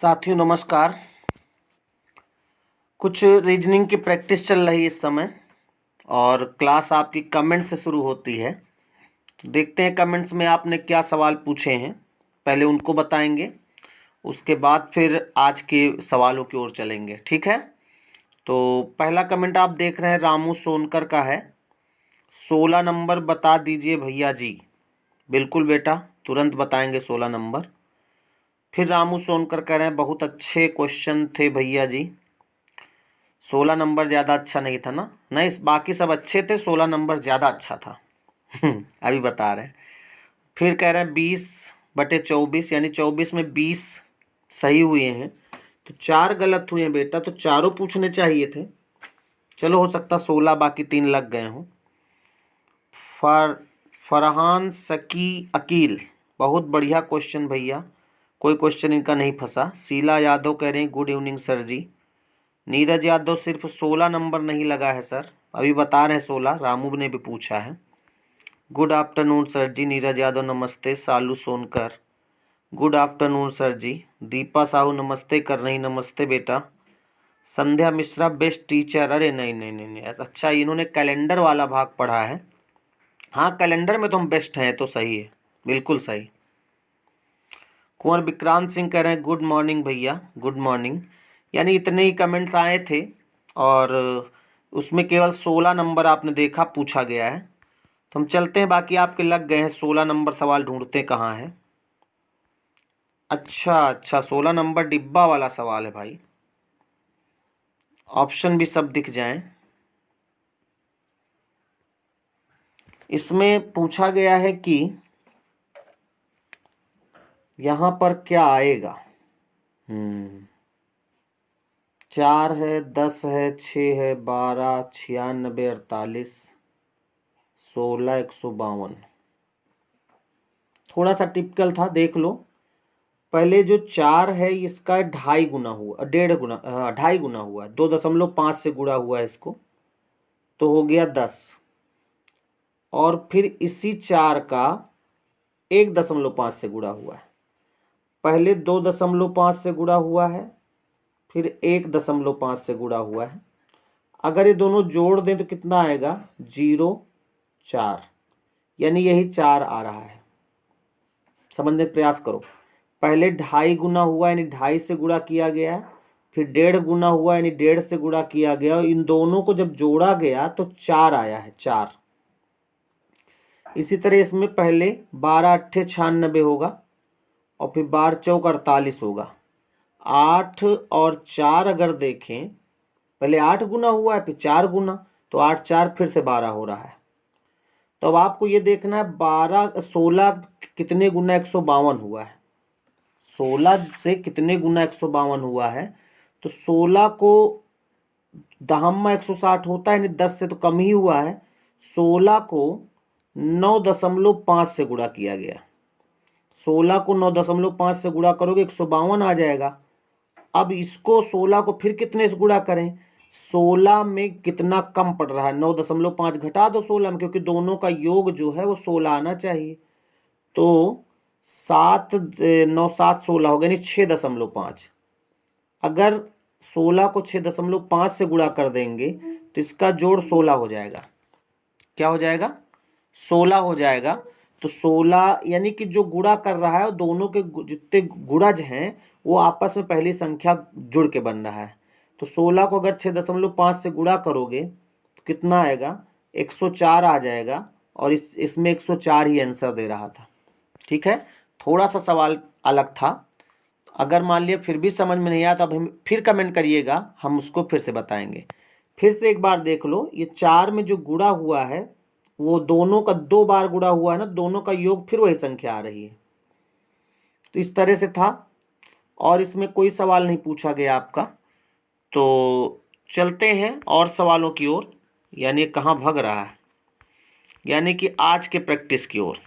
साथियों नमस्कार। कुछ रीजनिंग की प्रैक्टिस चल रही है इस समय और क्लास आपकी कमेंट से शुरू होती है। तो देखते हैं कमेंट्स में आपने क्या सवाल पूछे हैं, पहले उनको बताएंगे, उसके बाद फिर आज के सवालों की ओर चलेंगे। ठीक है, तो पहला कमेंट आप देख रहे हैं रामू सोनकर का है। 16 नंबर बता दीजिए भैया जी। बिल्कुल बेटा, तुरंत बताएंगे 16 नंबर। फिर रामू सोनकर कह रहे हैं बहुत अच्छे क्वेश्चन थे भैया जी। 16 नंबर ज़्यादा अच्छा नहीं था ना? नहीं, बाकी सब अच्छे थे, 16 नंबर ज़्यादा अच्छा था। अभी बता रहे हैं। फिर कह रहे हैं 20/24 यानी 24 में 20 सही हुए हैं, तो 4 गलत हुए हैं बेटा, तो चारों पूछने चाहिए थे। चलो, हो सकता 16 बाकी 3 लग गए हों। फरहान सकी अकील, बहुत बढ़िया क्वेश्चन भैया, कोई क्वेश्चन इनका नहीं फंसा। शीला यादव कह रहे हैं गुड इवनिंग सर जी। नीरज यादव सिर्फ 16 नंबर नहीं लगा है सर, अभी बता रहे हैं 16, रामू ने भी पूछा है। गुड आफ्टरनून सर जी। नीरज यादव नमस्ते। सालू सोनकर गुड आफ्टरनून सर जी। दीपा साहू नमस्ते कर रही, नमस्ते बेटा। संध्या मिश्रा बेस्ट टीचर, अरे नहीं नहीं नहीं नहीं, अच्छा इन्होंने कैलेंडर वाला भाग पढ़ा है। हाँ, कैलेंडर में तो हम बेस्ट हैं, तो सही है, बिल्कुल सही। कुंवर विक्रांत सिंह कह रहे हैं गुड मॉर्निंग भैया, गुड मॉर्निंग। यानी इतने ही कमेंट्स आए थे और उसमें केवल 16 नंबर आपने देखा पूछा गया है। तो हम चलते हैं, बाकी आपके लग गए हैं। 16 नंबर सवाल ढूंढते कहाँ है। अच्छा अच्छा, 16 नंबर डिब्बा वाला सवाल है भाई, ऑप्शन भी सब दिख जाएं। इसमें पूछा गया है कि यहाँ पर क्या आएगा। 4 है, 10 है, 6 है, 12, 96, 48, 16, 152। थोड़ा सा टिपिकल था, देख लो। पहले जो 4 है इसका 2.5 गुना हुआ, 1.5 गुना, 2.5 गुना हुआ है, 2.5 से गुणा हुआ है इसको, तो हो गया 10। और फिर इसी 4 का 1.5 से गुणा हुआ है। पहले 2.5 से गुणा हुआ है, फिर 1.5 से गुणा हुआ है। अगर ये दोनों जोड़ दें तो कितना आएगा? 0, 4, यानी यही 4 आ रहा है। समझने का प्रयास करो। पहले 2.5 गुना हुआ यानी 2.5 से गुणा किया गया, फिर 1.5 गुना हुआ यानी 1.5 से गुणा किया गया, और इन दोनों को जब जोड़ा गया तो 4 आया है, 4। इसी तरह इसमें पहले 12 अट्ठे 96 होगा, और फिर 12 चौक 48 होगा। 8 और 4 अगर देखें, पहले 8 गुना हुआ है, फिर 4 गुना, तो 8 4 फिर से 12 हो रहा है। तो अब आपको ये देखना है 16 कितने गुना 152 हुआ है। 16 से कितने गुना 152 हुआ है, तो 16 को दहम्मा 160 होता है, यानी 10 से तो कम ही हुआ है। 16 को 9.5 से गुणा किया गया। 16 को 9.5 से गुणा करोगे 152 आ जाएगा। अब इसको 16 को फिर कितने से गुणा करें? 16 में कितना कम पड़ रहा है? 9.5 घटा दो 16 में, क्योंकि दोनों का योग जो है वो 16 आना चाहिए। तो 7 9 7 16 हो गया, यानी 6.5। अगर 16 को 6.5 से गुणा कर देंगे तो इसका जोड़ 16 हो जाएगा। क्या हो जाएगा? 16 हो जाएगा। तो 16 यानी कि जो गुणा कर रहा है, दोनों के जितने गुणज हैं वो आपस में पहली संख्या जुड़ के बन रहा है। तो 16 को अगर 6.5 से गुणा करोगे तो कितना आएगा? 104 आ जाएगा, और इसमें 104 ही आंसर दे रहा था। ठीक है, थोड़ा सा सवाल अलग था। अगर मान लिया फिर भी समझ में नहीं आया तो अब हम फिर कमेंट करिएगा, हम उसको फिर से बताएंगे। फिर से एक बार देख लो, ये 4 में जो गुणा हुआ है वो दोनों का 2 बार गुणा हुआ है ना, दोनों का योग फिर वही संख्या आ रही है। तो इस तरह से था, और इसमें कोई सवाल नहीं पूछा गया आपका। तो चलते हैं और सवालों की ओर, यानी कहाँ भग रहा है, यानी कि आज के प्रैक्टिस की ओर।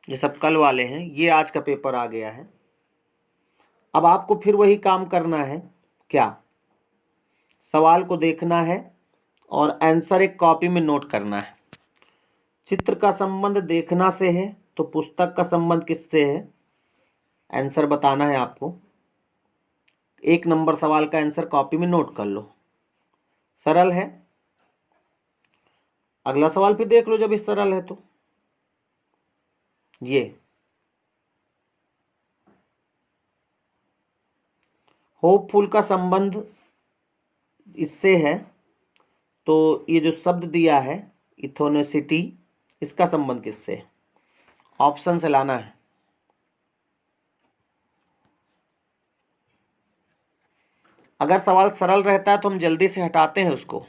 ये सब कल वाले हैं, ये आज का पेपर आ गया है। अब आपको फिर वही काम करना है, क्या? सवाल को देखना है और आंसर एक कॉपी में नोट करना है। चित्र का संबंध देखना से है, तो पुस्तक का संबंध किससे है? आंसर बताना है आपको। 1 नंबर सवाल का आंसर कॉपी में नोट कर लो, सरल है। अगला सवाल भी देख लो जब इस सरल है तो। ये होपफुल का संबंध इससे है, तो ये जो शब्द दिया है इथोनिसिटी, इसका संबंध किससे है? ऑप्शन से लाना है। अगर सवाल सरल रहता है तो हम जल्दी से हटाते हैं उसको,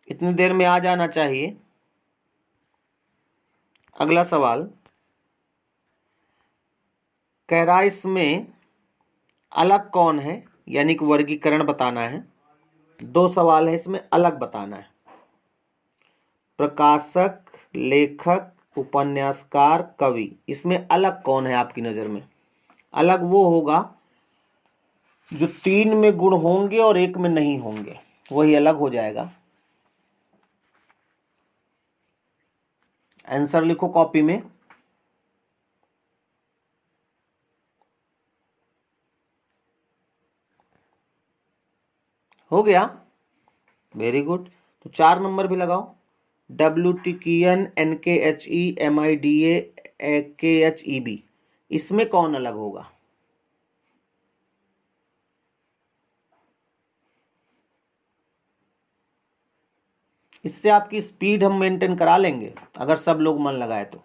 इतनी देर में आ जाना चाहिए। अगला सवाल कह रहा है इसमें अलग कौन है, यानी कि वर्गीकरण बताना है। 2 सवाल है इसमें, अलग बताना है। प्रकाशक, लेखक, उपन्यासकार, कवि, इसमें अलग कौन है आपकी नजर में? अलग वो होगा जो 3 में गुण होंगे और 1 में नहीं होंगे, वही अलग हो जाएगा। आंसर लिखो कॉपी में। हो गया, वेरी गुड। तो 4 नंबर भी लगाओ। WTKN NKHE MIDA KHEB, इसमें कौन अलग होगा? इससे आपकी स्पीड हम मेंटेन करा लेंगे अगर सब लोग मन लगाए तो।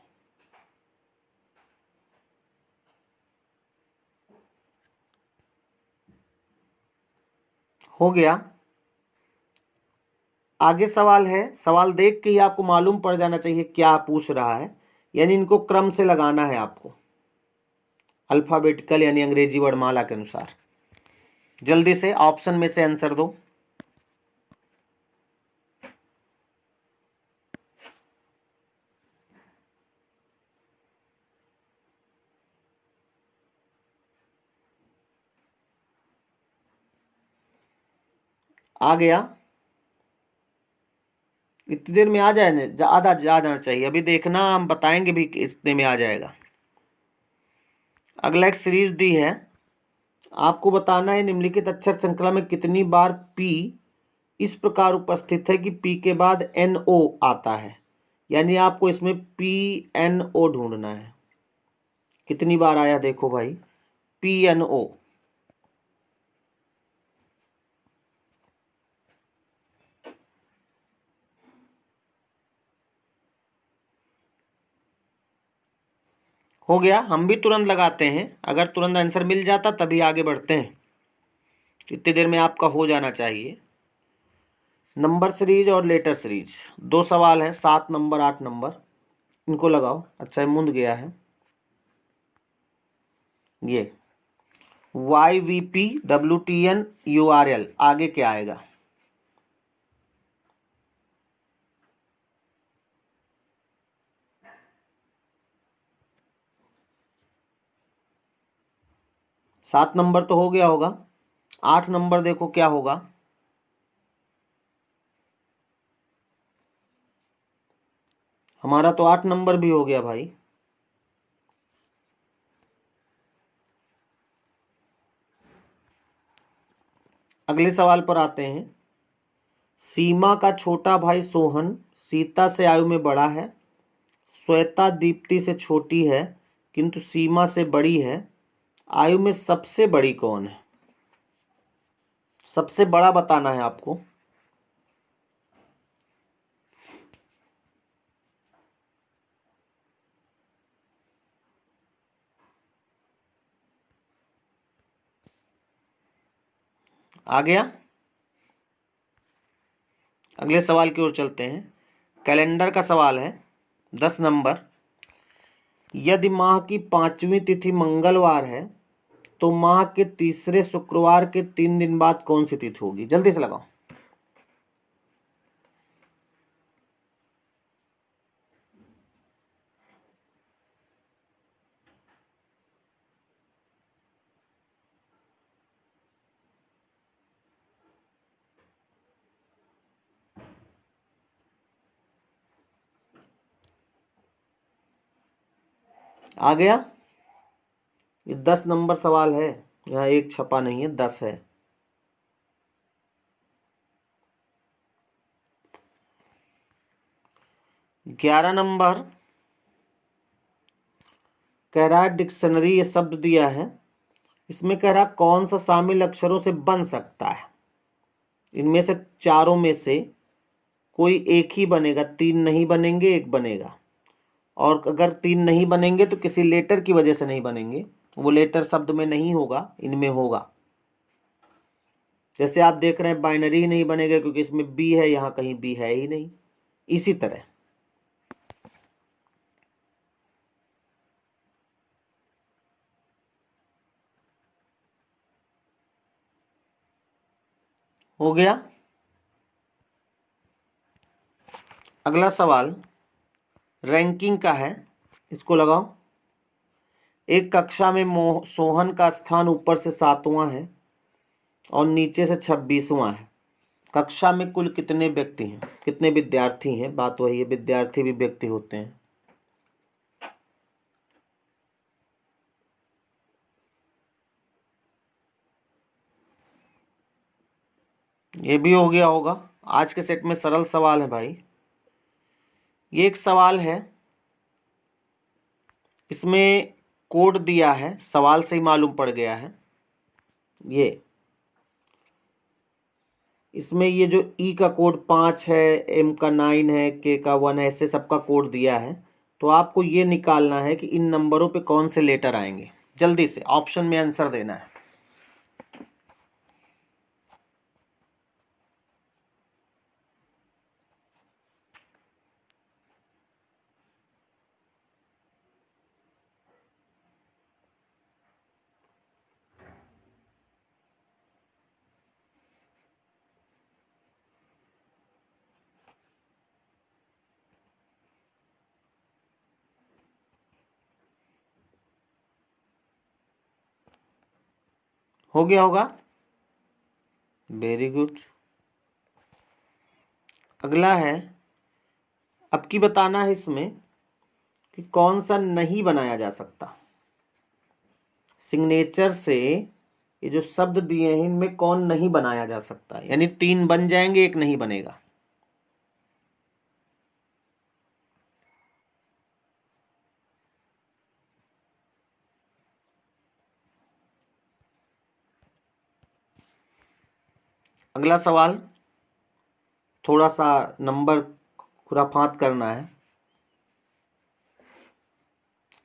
हो गया। आगे सवाल है, सवाल देख के ही आपको मालूम पड़ जाना चाहिए क्या पूछ रहा है, यानी इनको क्रम से लगाना है आपको, अल्फाबेटिकल यानी अंग्रेजी वर्णमाला के अनुसार। जल्दी से ऑप्शन में से आंसर दो। आ गया, इतनी देर में आ जाए, ज्यादा जाना चाहिए। अभी देखना, हम बताएंगे भी कि इतने में आ जाएगा। अगला एक सीरीज दी है, आपको बताना है निम्नलिखित अक्षर श्रृंखला में कितनी बार पी इस प्रकार उपस्थित है कि पी के बाद NO आता है, यानी आपको इसमें PNO ढूंढना है। कितनी बार आया देखो भाई, PNO। हो गया, हम भी तुरंत लगाते हैं, अगर तुरंत आंसर मिल जाता तभी आगे बढ़ते हैं। इतनी देर में आपका हो जाना चाहिए। नंबर सीरीज और लेटर सीरीज, 2 सवाल हैं, 7 नंबर 8 नंबर, इनको लगाओ। अच्छा ये मुंद गया है, ये YVP WTN URL, आगे क्या आएगा? सात नंबर तो हो गया होगा, 8 नंबर देखो क्या होगा। हमारा तो 8 नंबर भी हो गया भाई। अगले सवाल पर आते हैं। सीमा का छोटा भाई सोहन सीता से आयु में बड़ा है, श्वेता दीप्ति से छोटी है किंतु सीमा से बड़ी है, आयु में सबसे बड़ी कौन है? सबसे बड़ा बताना है आपको। आ गया, अगले सवाल की ओर चलते हैं। कैलेंडर का सवाल है, 10 नंबर। यदि माह की 5वीं तिथि मंगलवार है तो माह के तीसरे शुक्रवार के 3 दिन बाद कौन सी तिथि होगी? जल्दी से लगाओ। आ गया, ये 10 नंबर सवाल है, यहाँ एक छपा नहीं है, 10 है। ग्यारह नंबर कह रहा है डिक्शनरी, ये शब्द दिया है, इसमें कह रहा कौन सा शामिल अक्षरों से बन सकता है। इनमें से चारों में से कोई एक ही बनेगा, तीन नहीं बनेंगे, एक बनेगा। और अगर तीन नहीं बनेंगे तो किसी लेटर की वजह से नहीं बनेंगे, वो लेटर शब्द में नहीं होगा, इनमें होगा। जैसे आप देख रहे हैं बाइनरी ही नहीं बनेगा क्योंकि इसमें बी है, यहाँ कहीं बी है ही नहीं। इसी तरह हो गया। अगला सवाल रैंकिंग का है, इसको लगाओ। एक कक्षा में सोहन का स्थान ऊपर से 7वां है और नीचे से 26वां है। कक्षा में कुल कितने व्यक्ति हैं, कितने विद्यार्थी हैं? बात वही है, विद्यार्थी भी व्यक्ति होते हैं। ये भी हो गया होगा। आज के सेट में सरल सवाल है भाई। ये एक सवाल है, इसमें कोड दिया है, सवाल से ही मालूम पड़ गया है। ये इसमें ये जो ई का कोड 5 है, एम का 9 है, के का 1 है, ऐसे सबका कोड दिया है। तो आपको ये निकालना है कि इन नंबरों पे कौन से लेटर आएंगे। जल्दी से ऑप्शन में आंसर देना है। हो गया होगा, वेरी गुड। अगला है, अब की बताना है इसमें कि कौन सा नहीं बनाया जा सकता। सिग्नेचर से ये जो शब्द दिए हैं इनमें कौन नहीं बनाया जा सकता, यानी तीन बन जाएंगे, एक नहीं बनेगा। अगला सवाल थोड़ा सा नंबर खुराफात करना है।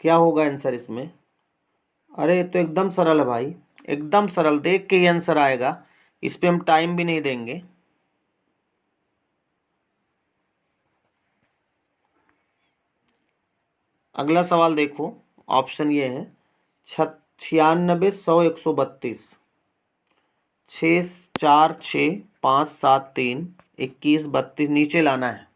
क्या होगा आंसर इसमें? अरे ये तो एकदम सरल है भाई, एकदम सरल, देख के ही आंसर आएगा। इस पे हम टाइम भी नहीं देंगे। अगला सवाल देखो, ऑप्शन ये है 96, 100, 132, 6, 4, 6, 5, 7, 3, 21, 32 नीचे लाना है।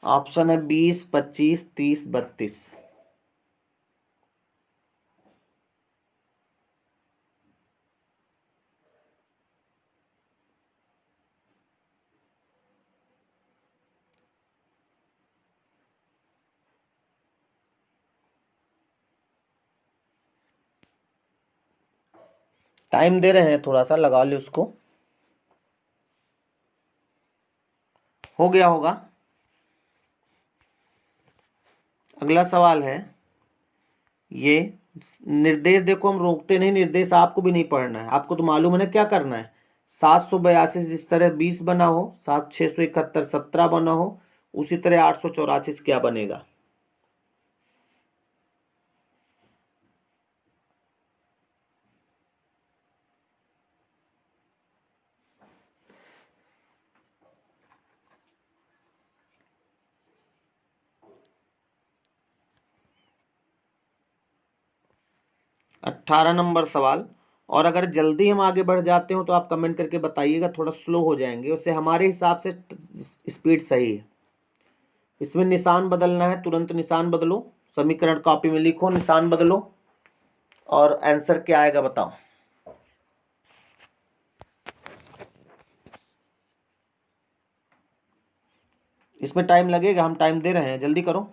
ऑप्शन है 20, 25, 30, 32। टाइम दे रहे हैं, थोड़ा सा लगा ले उसको। हो गया होगा। अगला सवाल है, ये निर्देश देखो, हम रोकते नहीं, निर्देश आपको भी नहीं पढ़ना है, आपको तो मालूम है ना क्या करना है। 782 जिस तरह 20 बना हो, 7, 671 17 बना हो, उसी तरह 884 क्या बनेगा? अट्ठारह नंबर सवाल। और अगर जल्दी हम आगे बढ़ जाते हो तो आप कमेंट करके बताइएगा, थोड़ा स्लो हो जाएंगे, उससे हमारे हिसाब से स्पीड सही है। इसमें निशान बदलना है, तुरंत निशान बदलो, समीकरण कॉपी में लिखो, निशान बदलो, और आंसर क्या आएगा बताओ। इसमें टाइम लगेगा, हम टाइम दे रहे हैं, जल्दी करो।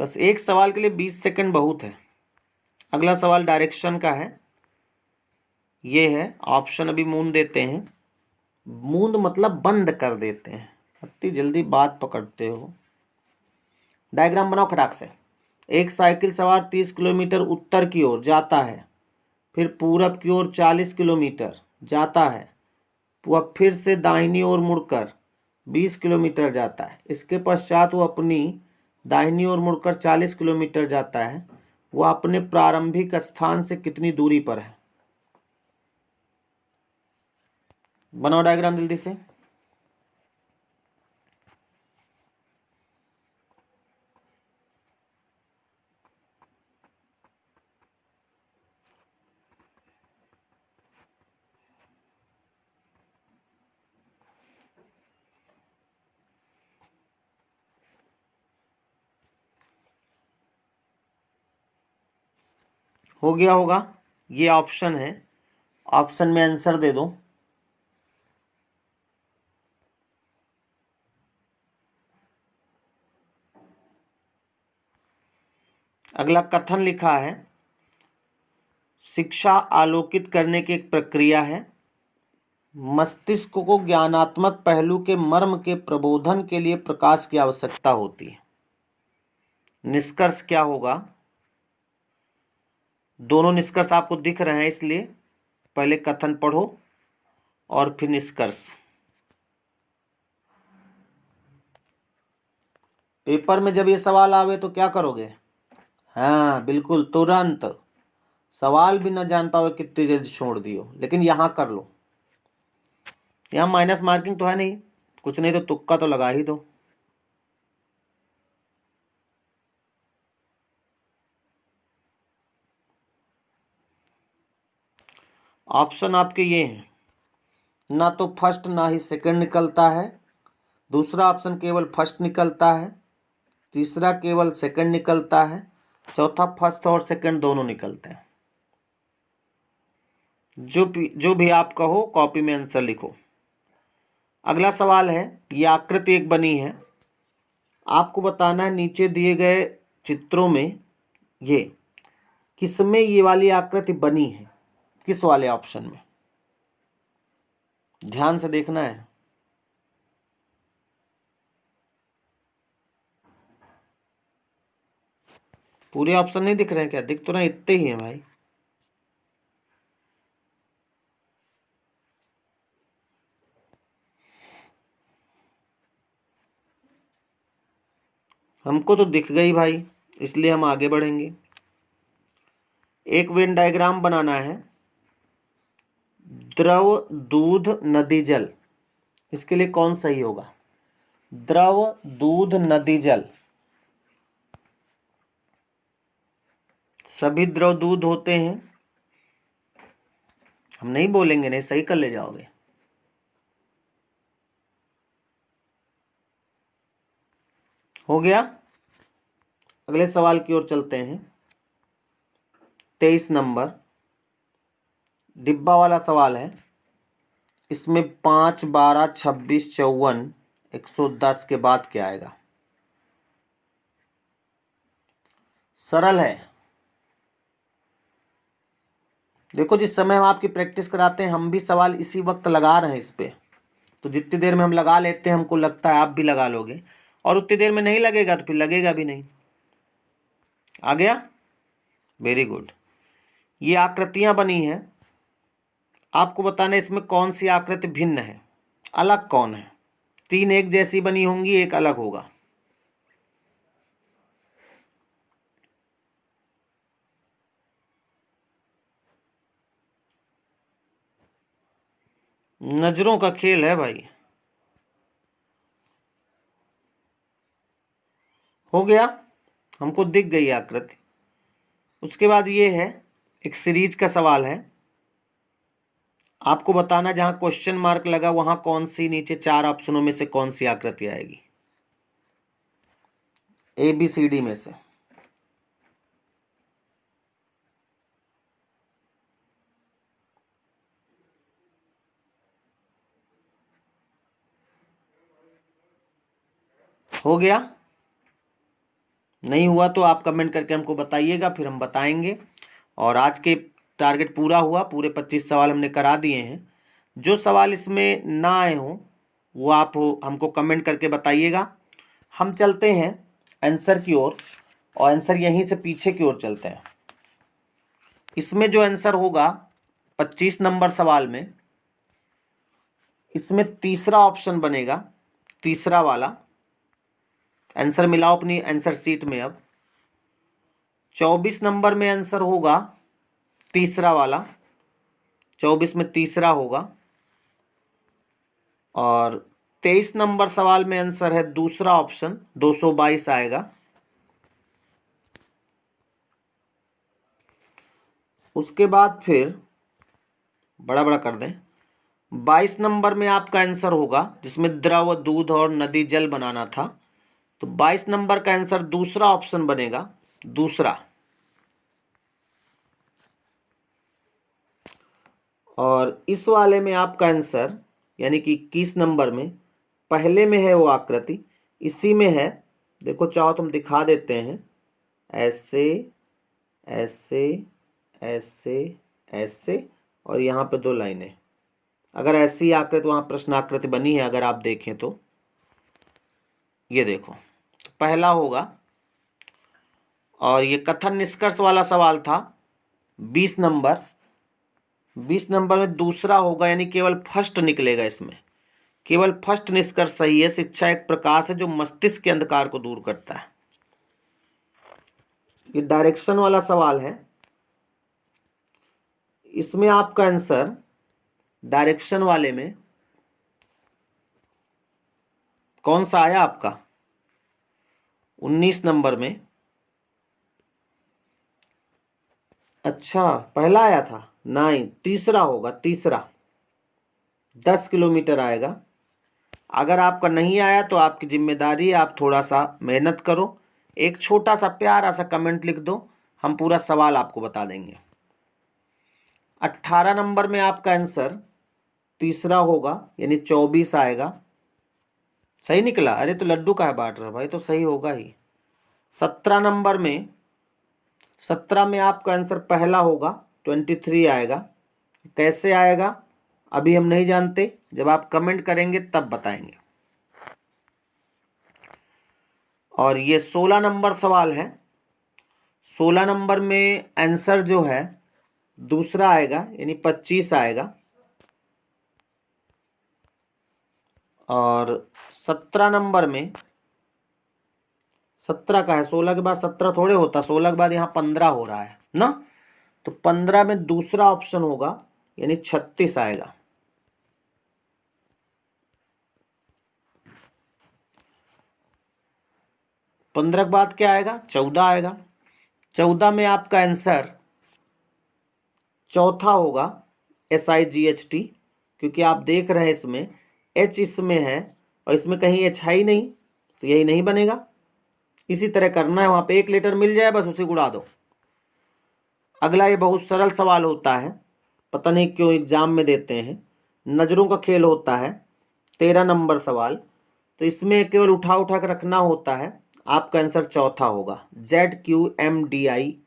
बस एक सवाल के लिए 20 सेकंड बहुत है। अगला सवाल डायरेक्शन का है। ये है ऑप्शन, अभी मूंद देते हैं। मूंद मतलब बंद कर देते हैं। इतनी जल्दी बात पकड़ते हो। डायग्राम बनाओ खटाक से। एक साइकिल सवार 30 किलोमीटर उत्तर की ओर जाता है, फिर पूरब की ओर 40 किलोमीटर जाता है, वह फिर से दाहिनी ओर मुड़कर 20 किलोमीटर जाता है। इसके पश्चात वो अपनी दाहिनी ओर मुड़कर 40 किलोमीटर जाता है। वह अपने प्रारंभिक स्थान से कितनी दूरी पर है? बनाओ डायग्राम जल्दी से। हो गया होगा। ये ऑप्शन है, ऑप्शन में आंसर दे दो। अगला कथन लिखा है, शिक्षा आलोकित करने की एक प्रक्रिया है। मस्तिष्क को ज्ञानात्मक पहलू के मर्म के प्रबोधन के लिए प्रकाश की आवश्यकता होती है। निष्कर्ष क्या होगा? दोनों निष्कर्ष आपको दिख रहे हैं, इसलिए पहले कथन पढ़ो और फिर निष्कर्ष। पेपर में जब ये सवाल आवे तो क्या करोगे? हाँ बिल्कुल, तुरंत। सवाल भी ना जान पाओ कितनी जल्दी छोड़ दियो, लेकिन यहाँ कर लो। यहाँ माइनस मार्किंग तो है नहीं, कुछ नहीं तो तुक्का तो लगा ही दो। ऑप्शन आपके ये हैं, ना तो फर्स्ट ना ही सेकंड निकलता है। दूसरा ऑप्शन केवल फर्स्ट निकलता है। तीसरा केवल सेकंड निकलता है। चौथा फर्स्ट और सेकंड दोनों निकलते हैं। जो भी आप कहो, कॉपी में आंसर लिखो। अगला सवाल है, ये आकृति एक बनी है। आपको बताना है नीचे दिए गए चित्रों में ये किसमें ये वाली आकृति बनी है, किस वाले ऑप्शन में? ध्यान से देखना है। पूरे ऑप्शन नहीं दिख रहे हैं क्या? दिख तो रहे, इतने ही हैं भाई। हमको तो दिख गई भाई, इसलिए हम आगे बढ़ेंगे। एक वेन डायग्राम बनाना है। द्रव, दूध, नदी, जल, इसके लिए कौन सही होगा? द्रव, दूध, नदी, जल। सभी द्रव दूध होते हैं। हम नहीं बोलेंगे, नहीं सही कर ले जाओगे। हो गया। अगले सवाल की ओर चलते हैं। 23 नंबर डिब्बा वाला सवाल है। इसमें 5, 12, 26, 54, 110 के बाद क्या आएगा? सरल है। देखो, जिस समय हम आपकी प्रैक्टिस कराते हैं, हम भी सवाल इसी वक्त लगा रहे हैं इस पे। तो जितनी देर में हम लगा लेते हैं, हमको लगता है आप भी लगा लोगे, और उतनी देर में नहीं लगेगा तो फिर लगेगा भी नहीं। आ गया? Very good. ये आकृतियां बनी हैं। आपको बताना है इसमें कौन सी आकृति भिन्न है, अलग कौन है। 3 एक जैसी बनी होंगी, एक अलग होगा। नजरों का खेल है भाई। हो गया, हमको दिख गई आकृति। उसके बाद ये है, एक सीरीज का सवाल है। आपको बताना जहां क्वेश्चन मार्क लगा वहां कौन सी, नीचे 4 ऑप्शनों में से कौन सी आकृति आएगी, ABCD में से। हो गया। नहीं हुआ तो आप कमेंट करके हमको बताइएगा, फिर हम बताएंगे। और आज के टारगेट पूरा हुआ, पूरे 25 सवाल हमने करा दिए हैं। जो सवाल इसमें ना आए हों वो आप हमको कमेंट करके बताइएगा। हम चलते हैं आंसर की ओर, और आंसर यहीं से पीछे की ओर चलते हैं। इसमें जो आंसर होगा 25 नंबर सवाल में, इसमें तीसरा ऑप्शन बनेगा, तीसरा वाला। आंसर मिलाओ अपनी आंसर शीट में। अब 24 नंबर में आंसर होगा तीसरा वाला, 24 में तीसरा होगा। और 23 नंबर सवाल में आंसर है दूसरा ऑप्शन, 222 आएगा। उसके बाद फिर बड़ा बड़ा कर दें, 22 नंबर में आपका आंसर होगा, जिसमें द्रव, दूध और नदी जल बनाना था, तो 22 नंबर का आंसर दूसरा ऑप्शन बनेगा, दूसरा। और इस वाले में आपका आंसर यानी कि 21 नंबर में पहले में है वो आकृति, इसी में है। देखो चाहो तो हम दिखा देते हैं, ऐसे ऐसे ऐसे ऐसे, और यहाँ पे 2 लाइनें। अगर ऐसी आकृति वहाँ प्रश्न आकृति बनी है, अगर आप देखें तो ये देखो, तो पहला होगा। और ये कथन निष्कर्ष वाला सवाल था 20 नंबर, 20 नंबर में दूसरा होगा, यानी केवल फर्स्ट निकलेगा इसमें, केवल फर्स्ट निष्कर्ष सही है। शिक्षा एक प्रकाश है जो मस्तिष्क के अंधकार को दूर करता है। ये डायरेक्शन वाला सवाल है, इसमें आपका आंसर डायरेक्शन वाले में कौन सा आया आपका 19 नंबर में। अच्छा पहला आया था, नहीं तीसरा होगा, तीसरा 10 किलोमीटर आएगा। अगर आपका नहीं आया तो आपकी जिम्मेदारी है, आप थोड़ा सा मेहनत करो, एक छोटा सा प्यारा सा कमेंट लिख दो, हम पूरा सवाल आपको बता देंगे। 18 नंबर में आपका आंसर तीसरा होगा, यानी 24 आएगा। सही निकला? अरे तो लड्डू का है बांट रहा भाई, तो सही होगा ही। 17 नंबर में, 17 में आपका आंसर पहला होगा, 23 आएगा। कैसे आएगा अभी हम नहीं जानते, जब आप कमेंट करेंगे तब बताएंगे। और ये 16 नंबर सवाल है, 16 नंबर में आंसर जो है दूसरा आएगा, यानी 25 आएगा। और 17 नंबर में, 17 का है, 16 के बाद 17 थोड़े होता, 16 के बाद यहाँ 15 हो रहा है ना, तो 15 में दूसरा ऑप्शन होगा, यानी 36 आएगा। पंद्रह के बाद क्या आएगा? 14 आएगा। 14 में आपका आंसर चौथा होगा, SIGHT, क्योंकि आप देख रहे हैं इसमें H इसमें है और इसमें कहीं H है ही नहीं, तो यही नहीं बनेगा। इसी तरह करना है, वहाँ पे एक लेटर मिल जाए बस उसे उड़ा दो। अगला ये बहुत सरल सवाल होता है, पता नहीं क्यों एग्जाम में देते हैं, नज़रों का खेल होता है। 13 नंबर सवाल, तो इसमें केवल उठा उठा कर रखना होता है। आपका आंसर चौथा होगा, ZQMDIDEI।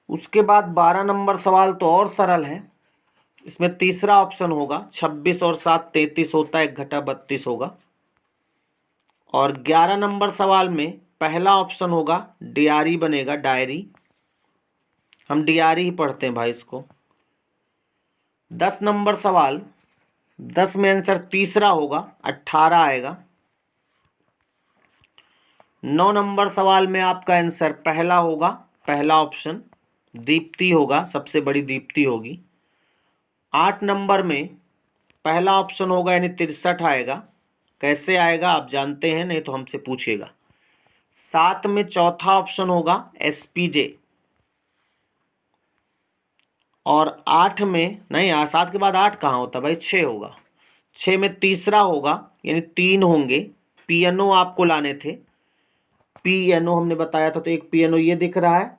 उसके बाद 12 नंबर सवाल तो और सरल है, इसमें तीसरा ऑप्शन होगा, 26 और 7 33 होता है, 1 घटा 32 होगा। और 11 नंबर सवाल में पहला ऑप्शन होगा, डियारी बनेगा, डायरी, हम डियारी ही पढ़ते हैं भाई इसको। 10 नंबर सवाल, 10 में आंसर तीसरा होगा, 18 आएगा। 9 नंबर सवाल में आपका आंसर पहला होगा, पहला ऑप्शन दीप्ति होगा, सबसे बड़ी दीप्ति होगी। 8 नंबर में पहला ऑप्शन होगा, यानी 63 आएगा। कैसे आएगा आप जानते हैं, नहीं तो हमसे पूछिएगा। 7 में चौथा ऑप्शन होगा, SPJ। और 8 में नहीं, 7 के बाद 8 कहाँ होता भाई, 6 होगा। 6 में तीसरा होगा, यानी 3 होंगे। पियानो आपको लाने थे, पियानो हमने बताया था, तो एक पियानो ये दिख रहा है,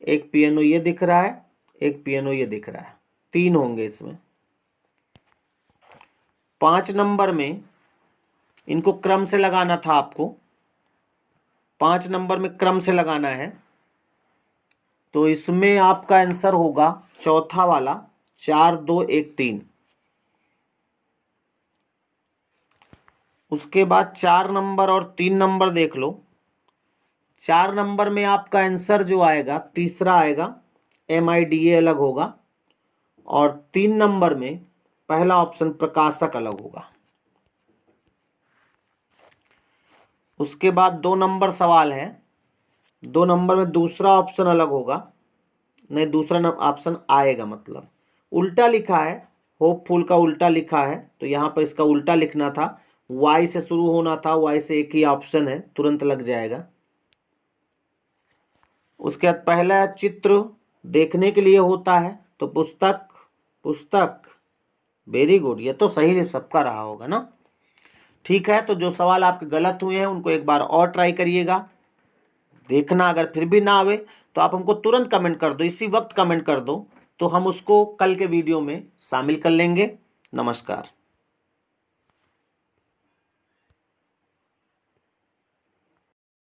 एक पियानो ये दिख रहा है, एक पियानो ये दिख रहा है, 3 होंगे इसमें। 5 नंबर में इनको क्रम से लगाना था आपको, 5 नंबर में क्रम से लगाना है। तो इसमें आपका आंसर होगा चौथा वाला 4 2 1 3। उसके बाद 4 नंबर और 3 नंबर देख लो। 4 नंबर में आपका आंसर जो आएगा तीसरा आएगा, MIDA अलग होगा, और 3 नंबर में पहला ऑप्शन प्रकाशक अलग होगा। उसके बाद 2 नंबर सवाल है, 2 नंबर में दूसरा ऑप्शन अलग होगा, नहीं दूसरा ऑप्शन आएगा, मतलब उल्टा लिखा है, होपफुल का उल्टा लिखा है, तो यहाँ पर इसका उल्टा लिखना था, Y से शुरू होना था, Y से एक ही ऑप्शन है, तुरंत लग जाएगा। उसके बाद पहला चित्र देखने के लिए होता है, तो पुस्तक, पुस्तक, वेरी गुड, ये तो सही से सबका रहा होगा ना। ठीक है, तो जो सवाल आपके गलत हुए हैं उनको एक बार और ट्राई करिएगा, देखना, अगर फिर भी ना आवे तो आप हमको तुरंत कमेंट कर दो, इसी वक्त कमेंट कर दो, तो हम उसको कल के वीडियो में शामिल कर लेंगे। नमस्कार।